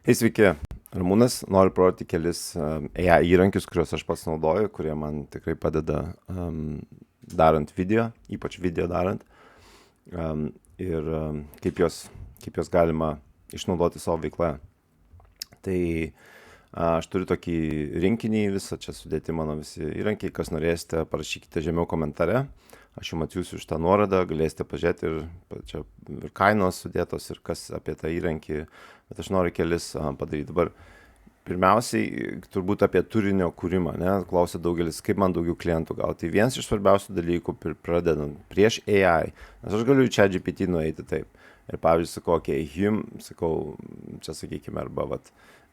Hei, sveiki, Ramūnas. Noriu parodyti kelis AI įrankius, kuriuos aš pats naudoju, kurie man tikrai padeda darant video, ypač video darant. Ir kaip juos galima išnaudoti savo veikloje. Tai aš turiu tokį rinkinį, visą čia sudėti mano visi įrankiai. Kas norėsite, parašykite žemiau komentare. Aš jums atsiųsiu šitą nuorodą, galėsite pažiūrėti ir kainos sudėtos ir kas apie tą įrankį. Bet aš noriu kelis padaryti. Dabar pirmiausiai turbūt apie turinio kūrimą, ne? Klausia daugelis, kaip man daugiau klientų gauti. Tai vienas iš svarbiausių dalykų pradedant prieš AI, nes aš galiu į ChatGPT nueiti taip. Ir pavyzdžiui, sakau, sakau, čia sakykime, arba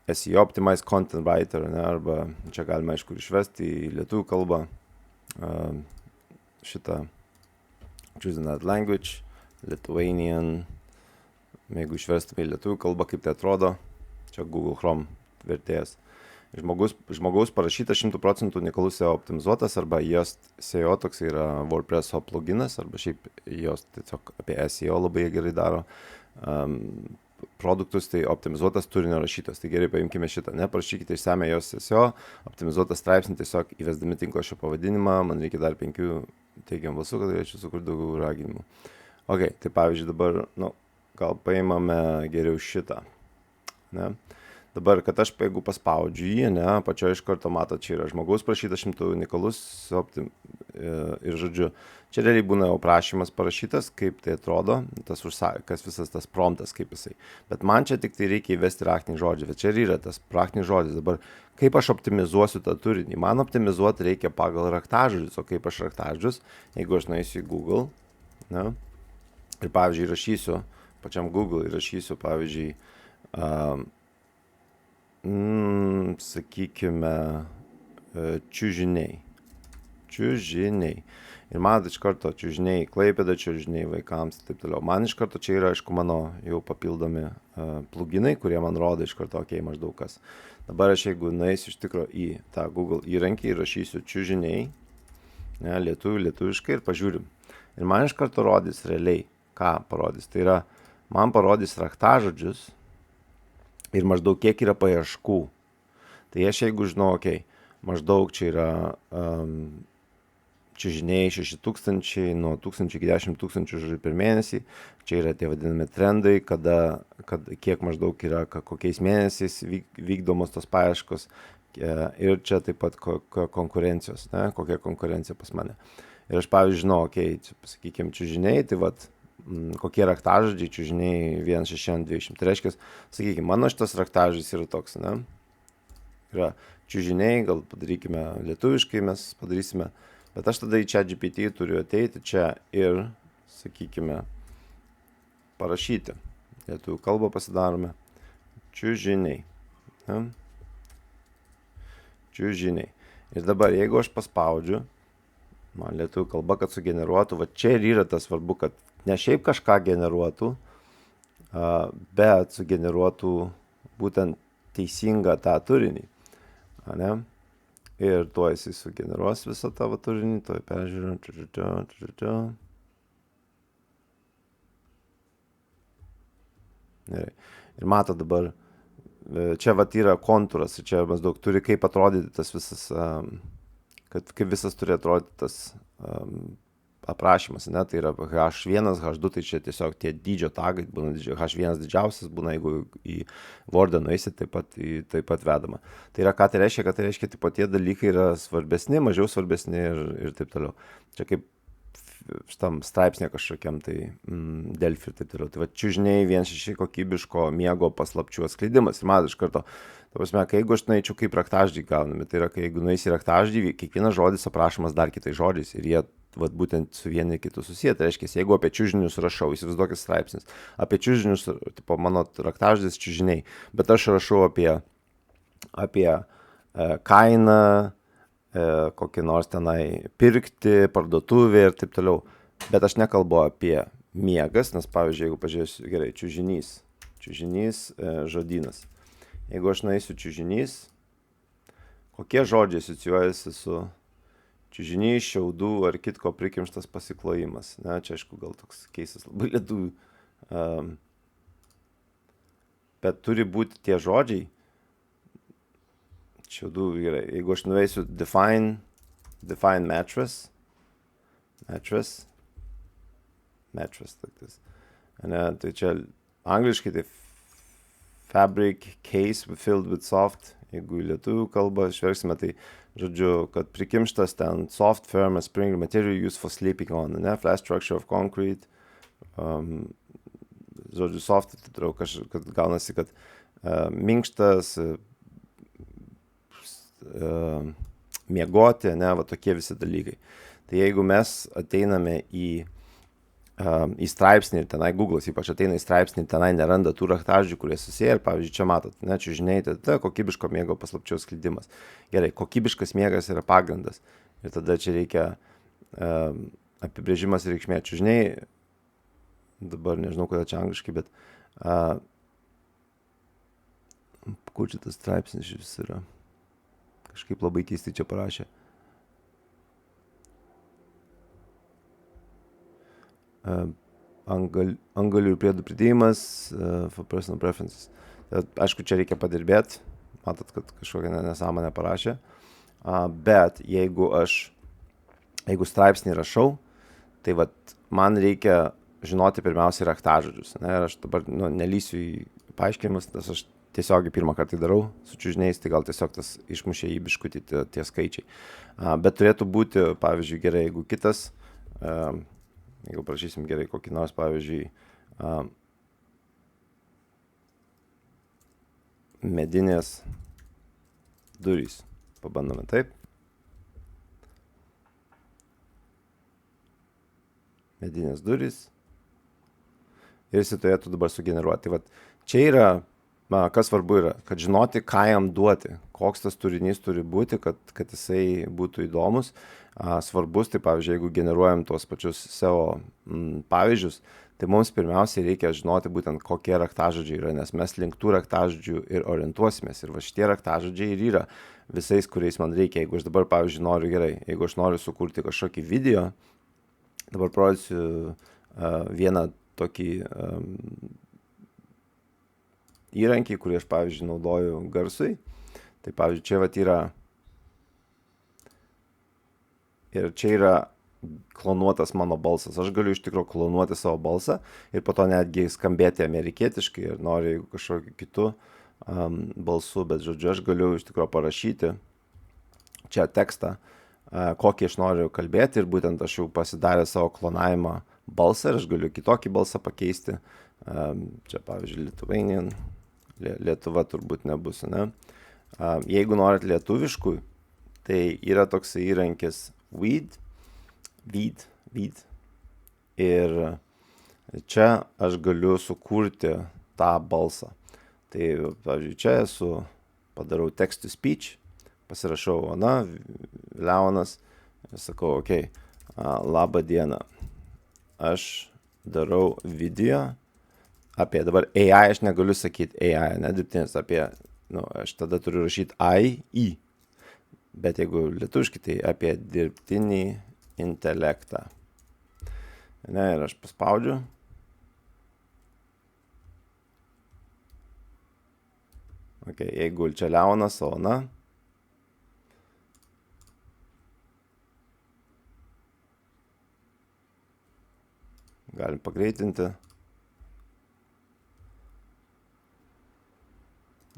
SEO Optimized Content Writer, ne? Arba čia galima aišku išvesti į lietuvių kalbą šitą Choose Another Language, Lithuanian, jeigu išverstume į lietuvių kalbą, kaip tai atrodo, čia Google Chrome vertėjas. Žmogaus parašytas 100% unikalus SEO optimizuotas, arba jos SEO toks yra WordPress pluginas, arba šiaip jos tiesiog apie SEO labai gerai daro produktus, tai optimizuotas turinio rašytas. Tai gerai, paimkime šitą, ne, parašykite išsame jos SEO, optimizuotas straipsnį tiesiog įvesdami tinklašio pavadinimą, man reikia dar 5 teigiamų balsų, kad galėčiau sukurti daugiau raginimų. Ok, tai pavyzdžiui dabar, gal paimame geriau šitą, ne. Dabar, kad aš jeigu paspaudžiu jį, ne, pačioje iš karto matot, čia yra žmogaus prašytas 100 unikalus ir žodžiu, čia realiai būna jau prašymas parašytas, kaip tai atrodo, kas visas tas promptas, kaip jisai. Bet man čia tik tai reikia įvesti raktinį žodžią, bet čia ir yra tas raktinis žodis. Dabar, kaip aš optimizuosiu tą turinį? Man optimizuoti reikia pagal raktažodžius, o kaip aš raktažodžius, jeigu aš nueisiu į Google, ne, ir pavyzdžiui rašysiu, pačiam Google įrašysiu, pavyzdžiui, sakykime, čiužiniai. Ir man iš karto čiužiniai Klaipėda, čiužiniai vaikams ir taip toliau. Man iš karto čia yra, aišku, mano jau papildomi pluginai, kurie man rodo iš karto, maždaug kas. Dabar aš jeigu nueisiu iš tikro į tą Google įrankį ir rašysiu čiužiniai, ne, lietuviškai ir pažiūrim. Ir man iš karto rodys realiai, ką parodys. Tai yra, man parodys raktažodžius ir maždaug kiek yra paieškų. Tai aš jeigu žinau, maždaug čia yra čiužiniai 6000, nuo 1000 iki 10 000 per mėnesį. Čia yra tie vadinami trendai, kiek maždaug yra, kokiais mėnesiais vykdomos tos paieškos. Ir čia taip pat konkurencijos, ne, kokia konkurencija pas mane. Ir aš pavyzdžiui žinau, sakykime, čiužiniai, tai kokie raktažodžiai, čiužiniai 1620. Tai reiškia, sakykime, mano šitas raktažodis yra toks, ne? Yra čiužiniai, gal padarykime lietuviškai, mes padarysime, bet aš tada į ChatGPT turiu ateiti čia ir, sakykime, parašyti. Lietuvių kalbą pasidarome. Čiužiniai. Ne? Čiužiniai. Ir dabar, jeigu aš paspaudžiu, man lietuvių kalba, kad sugeneruotų, čia ir yra tas svarbu, kad ne šiaip kažką generuotų, bet sugeneruotų būtent teisingą tą turinį. Ne? Ir tuo jisai sugeneruos visą tavo turinį, tuo peržiūrėjau. Ir mato dabar, čia yra kontūras, ir čia maždaug turi kaip atrodyti tas visas, kaip visas turi atrodyti tas aprašymas, ne, tai yra H1, H2, tai čia tiesiog tie dydžio tagai, būna H1 didžiausias, būna jeigu į Wordą nueisi, taip pat vedama. Tai yra, ką tai reiškia, tipo tie dalykai yra svarbesni, mažiau svarbesni ir taip toliau. Čia kaip šitam straipsnė kažkokiam tai Delfi ir taip toliau. Tai čiužiniai 1.6 kokybiško miego paslapčių atskleidimas. Ir man iš karto, ta prasme, kai jeigu aš nueičiau kaip raktažodžiai gaunami, tai yra, kai jeigu nueisi raktažodžiai, kiekvienas žodis aprašomas dar kitais žodžiais ir jie būtent su vieni kitu susiję. Tai reiškia, jeigu apie čiužinius rašau, įsivaizduokit straipsnis. Apie čiužinius, tipo mano raktažodis čiužiniai, bet aš rašau apie kainą, kokį nors tenai pirkti, parduotuvė ir taip toliau. Bet aš nekalbu apie miegas, nes pavyzdžiui, jeigu pažiūrėsiu, gerai, čiužinys, žodynas. Jeigu aš nueisiu čiužinys, kokie žodžiai asocijuojasi su čiužinys, šiaudų ar kitko prikimštas pasiklojimas. Ne, čia aišku gal toks keistas labai lietuvių bet turi būti tie žodžiai. Čia gerai, jeigu aš nuveisiu define mattress, taktis. Ne, tai čia angliškai tai fabric case filled with soft, jeigu į lietuvių kalbą išversime, tai žodžiu, kad prikimštas ten soft, firm, spring material used for sleeping on, ne, flat structure of concrete, žodžiu, soft, tai kad gaunasi, kad minkštas, miegoti, ne, va tokie visi dalykai. Tai jeigu mes ateiname į straipsnį ir tenai Google'as ypač ateina į straipsnį ir tenai neranda tų raktažodžių, kurie susiję ir pavyzdžiui, čia matot, ne, čiužiniai, tada kokybiško miego paslapčių skleidimas. Gerai, kokybiškas miegas yra pagrindas ir tada čia reikia apibrėžimas ir reikšmė. Čiužiniai, dabar nežinau, kodėl čia angliškai, bet kur čia tas straipsnis šis yra? Kažkaip labai keistai čia parašė. Angalių ir priedų pridėjimas for personal preferences. Aišku, čia reikia padirbėti. Matot, kad kažkokią nesąmonę parašė. Bet jeigu straipsnį rašau, tai vat man reikia žinoti pirmiausiai raktažodžius. Ne? Ir aš dabar nelysiu į paaiškinimus, nes aš tiesiogiai pirmą kartą darau su čiužiniais, tai gal tiesiog tas išmušė į biškutį tie skaičiai. Bet turėtų būti, pavyzdžiui, gerai, jeigu kitas, jeigu prašysim gerai kokį nors, pavyzdžiui, medinės durys. Pabandome taip. Medinės durys. Ir jis turėtų dabar sugeneruoti. Tai vat, čia yra, kas svarbu yra, kad žinoti, ką jam duoti, koks tas turinys turi būti, kad jisai būtų įdomus, svarbus. Tai pavyzdžiui, jeigu generuojam tuos pačius SEO pavyzdžius, tai mums pirmiausiai reikia žinoti būtent kokie raktažodžiai yra, nes mes link tų raktažodžių ir orientuosimės. Ir va šitie raktažodžiai ir yra visais, kuriais man reikia. Jeigu aš dabar, pavyzdžiui, noriu gerai, jeigu aš noriu sukurti kažkokį video, dabar parodysiu vieną tokį įrankį, kurį aš, pavyzdžiui, naudoju garsui. Tai, pavyzdžiui, čia vat yra ir čia yra klonuotas mano balsas. Aš galiu iš tikrųjų klonuoti savo balsą ir po to netgi skambėti amerikietiškai ir noriu kažkokiu kitu balsu, bet žodžiu, aš galiu iš tikrųjų parašyti čia tekstą, kokį aš noriu kalbėti ir būtent aš jau pasidarę savo klonavimą balsą ir aš galiu kitokį balsą pakeisti. Čia, pavyzdžiui, Lithuanian. Lietuva turbūt nebus, ne? Jeigu norit lietuviškų, tai yra toks įrankis Weed. Ir čia aš galiu sukurti tą balsą. Tai, pavyzdžiui, čia padarau text to speech, pasirašau Leonas ir sakau, ok, labą dieną. Aš darau video apie, dabar AI aš negaliu sakyti AI, ne dirbtinis, apie, aš tada turiu rašyti AI, bet jeigu lietuviškai, tai apie dirbtinį intelektą. Ne, ir aš paspaudžiu. Ok, jeigu čia Leonas, Ona. Galim pagreitinti.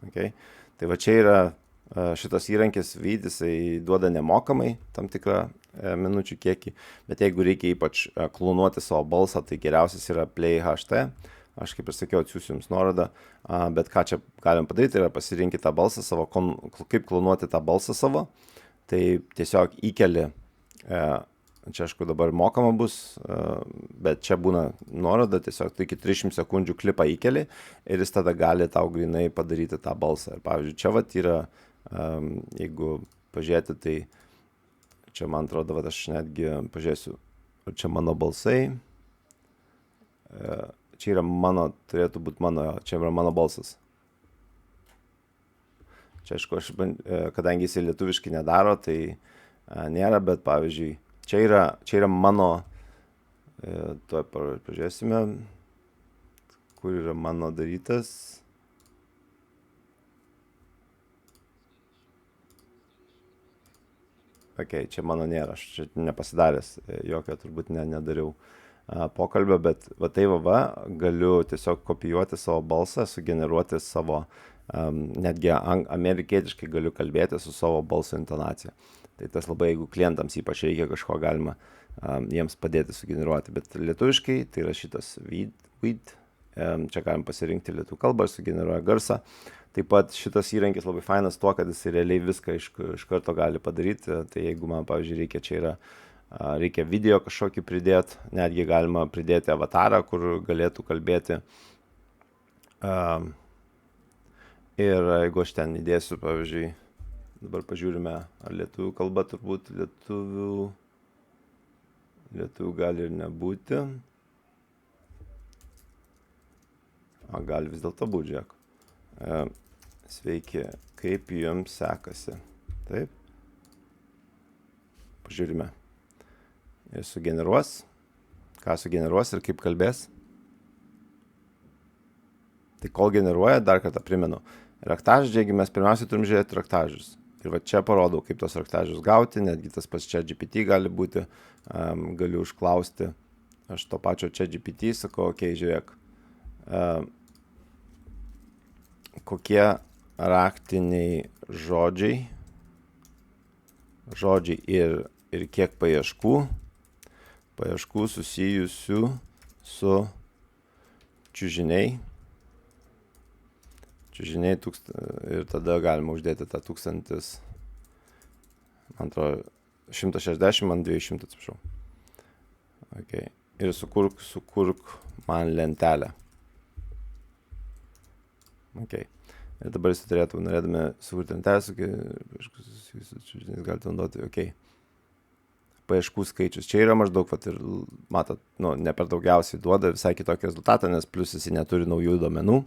Okay. Tai va čia yra šitas įrankis Weed, jisai duoda nemokamai tam tikrą minučių kiekį, bet jeigu reikia ypač klonuoti savo balsą, tai geriausias yra Play.ht. Aš kaip ir sakiau, atsiųsiu jums nuorodą, bet ką čia galim padaryti, yra pasirinkti tą balsą savo, kaip klonuoti tą balsą savo, tai tiesiog įkeli, čia aišku dabar mokama bus, bet čia būna nuoroda, tiesiog tai iki 300 sekundžių klipą įkeli ir jis tada gali tau grinai padaryti tą balsą. Ir pavyzdžiui, čia vat yra, jeigu pažiūrėti, tai čia man atrodo, vat aš netgi pažiūrėsiu, ar čia mano balsai, čia yra mano, turėtų būti mano, čia yra mano balsas. Čia aišku, kadangi jis lietuviškai nedaro, tai nėra, bet pavyzdžiui, čia yra mano, tuoj pažiūrėsime, kur yra mano darytas. čia mano nėra, aš čia nepasidaręs, jokio turbūt nedariau pokalbio, bet va tai galiu tiesiog kopijuoti savo balsą, sugeneruoti savo, netgi amerikietiškai galiu kalbėti su savo balso intonacija. Tai tas labai, jeigu klientams ypač reikia kažko, galima jiems padėti sugeneruoti, bet lietuviškai tai yra šitas Weed, čia galim pasirinkti lietuvių kalbą ir sugeneruoja garsą. Taip pat šitas įrankis labai fainas tuo, kad jis realiai viską iš karto gali padaryti, tai jeigu man, pavyzdžiui, reikia video kažkokį pridėti, netgi galima pridėti avatarą, kur galėtų kalbėti. Ir jeigu aš ten įdėsiu, pavyzdžiui, dabar pažiūrime, ar lietuvių kalba, turbūt lietuvių gali ir nebūti. Gali vis dėlto būti, žiūrėk. Sveiki, kaip jums sekasi? Taip. Pažiūrime. Ir sugeneruos. Ką sugeneruos ir kaip kalbės. Tai kol generuoja, dar kartą primenu. Raktažodžiai, mes pirmiausiai turim žiūrėti raktažodžius. Ir va čia parodau, kaip tos raktažodžius gauti, netgi tas pats ChatGPT gali būti. Galiu užklausti. Aš to pačio ChatGPT sakau, žiūrėk. Kokie raktiniai žodžiai ir kiek paieškų susijusių su čiužiniai ir tada galima uždėti tą 160 ant 200, atsiprašau. Okay. Ir sukurk man lentelę. Okay. Ir dabar jis turėtų, norėdami sukurti lentelę, galite naudoti, okay. Paieškų skaičius. Čia yra maždaug, ir matot, ne per daugiausiai duoda visai kitokį rezultatą, nes plus jis neturi naujų duomenų,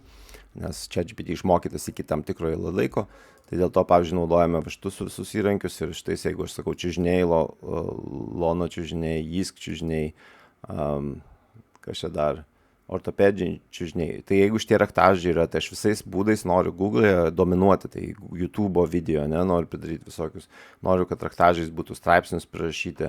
nes ChatGPT išmokytas iki tam tikro laiko. Tai dėl to, pavyzdžiui, naudojame šitus visus įrankius ir šitais, jeigu aš sakau čiužiniai, lono čiužiniai, jisk čiužiniai, kas čia dar, ortopediniai čiužiniai. Tai jeigu šitie raktažodžiai yra, tai aš visais būdais noriu Google'e dominuoti, tai YouTube'o video, noriu padaryti visokius. Noriu, kad raktažodžiais būtų straipsnius prirašyti,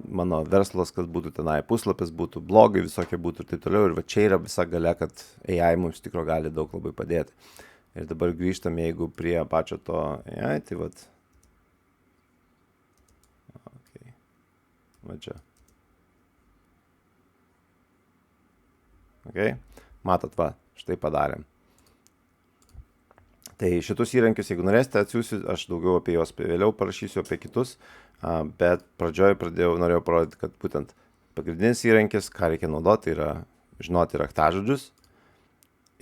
mano verslas, kad būtų tenai puslapis, būtų blogai, visokie būtų ir taip toliau. Ir va čia yra visa galia, kad AI mums tikro gali daug labai padėti. Ir dabar grįžtam, jeigu prie pačio to AI, tai vat. Okay. Va čia. Okay. Matot, štai padarėm. Tai šitus įrankius, jeigu norėsite, atsiųsiu, aš daugiau apie juos vėliau parašysiu apie kitus, bet pradžioj norėjau parodyti, kad būtent pagrindinis įrankis, ką reikia naudoti, yra žinoti raktažodžius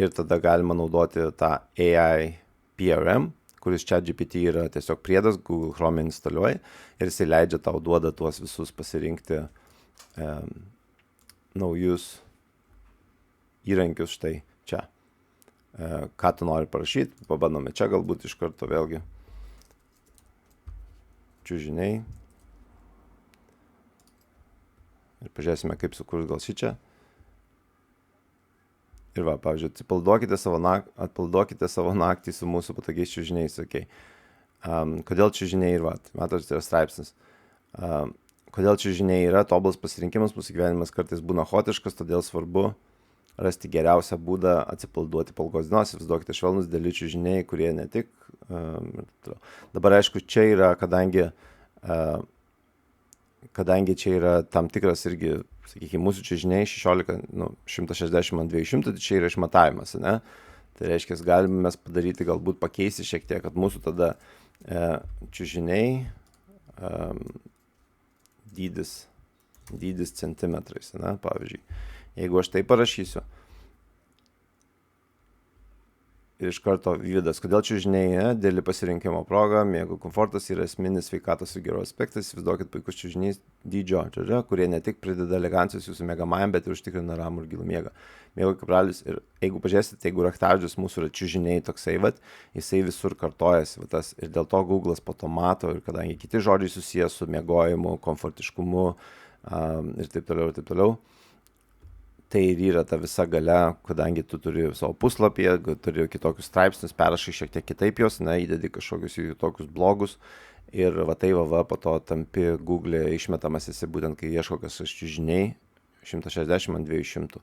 ir tada galima naudoti tą AI PRM, kuris ChatGPT yra tiesiog priedas, Google Chrome instaliuoja ir jisai leidžia tau duoda tuos visus pasirinkti naujus įrankius štai čia. Ką tu nori parašyti, pabandome čia galbūt iš karto vėlgi. Čiužiniai. Ir pažiūrėsime, kaip sukurs gal šičia. Ir pavyzdžiui, atpalduokite savo naktį su mūsų patogiais čiužiniais. Okay. Kodėl čiužiniai ir matote, tai yra straipsnis. Kodėl čiužiniai yra tobulas pasirinkimas, mūsų gyvenimas kartais būna chaotiškas, todėl svarbu rasti geriausią būdą atsipalduoti po ilgos dienos, įsivaizduokite švelnus dideli čiužiniai, kurie ne tik. Dabar aišku, čia yra, kadangi čia yra tam tikras irgi, sakykime, mūsų čiužiniai 160 ant 200, tai čia yra išmatavimas, ne? Tai reiškia, galime mes padaryti, galbūt pakeisti šiek tiek, kad mūsų tada čiužiniai dydis centimetrais, ne? Pavyzdžiui. Jeigu aš tai parašysiu ir iš karto įvedas, kodėl čiužiniai dėlį pasirinkimo proga, miego komfortas yra esminis sveikatos ir geros aspektas, įsivaizduokit puikus čiužinys dydžio, kurie ne tik prideda elegancijos jūsų miegamajam, bet ir užtikrina ramų ir gilų miegą. Miego kapralis ir jeigu pažiūrėsite, jeigu raktažodis mūsų yra čiužiniai toksai, jisai visur kartojasi, ir dėl to Google'as po to mato, ir kadangi kiti žodžiai susijęs su miegojimu, komfortiškumu ir taip toliau. Tai ir yra ta visa galia, kadangi tu turi savo puslapyje, turi kitokius straipsnius, perrašai šiek tiek kitaip jos, įdedi kažkokius į tokius blogus ir va tai va po to tampi Google išmetamas esi būtent, kai ieško kas čiužiniai, 160 ant 200.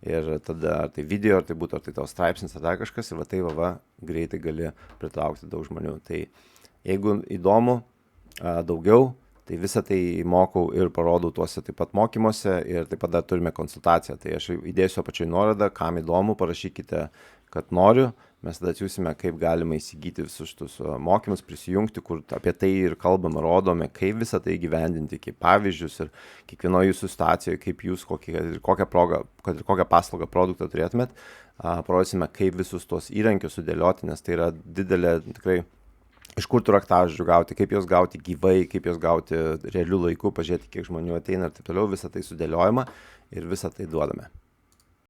Ir tada ar tai video, ar tai būtų, ar tai tavo straipsnis, ar dar kažkas, ir va tai va greitai gali pritraukti daug žmonių. Tai jeigu įdomu daugiau, tai visą tai mokau ir parodau tuose taip pat mokymuose ir taip pat dar turime konsultaciją. Tai aš įdėsiu apačioj nuorodą, kam įdomu, parašykite, kad noriu. Mes tada atsiūsime, kaip galima įsigyti visus šitus mokymus, prisijungti, kur apie tai ir kalbame, rodome, kaip visą tai gyvendinti, kaip pavyzdžius ir kiekvienoje jūsų situacijoje, kaip jūs kokią progą, kad ir kokią paslaugą produktą turėtumėt, parodysime, kaip visus tuos įrankius sudėlioti, nes tai yra didelė tikrai iš kur tų raktažodžių gauti, kaip juos gauti gyvai, kaip juos gauti realiu laiku, pažiūrėti, kiek žmonių ateina ir taip toliau, visą tai sudėliojama ir visą tai duodame.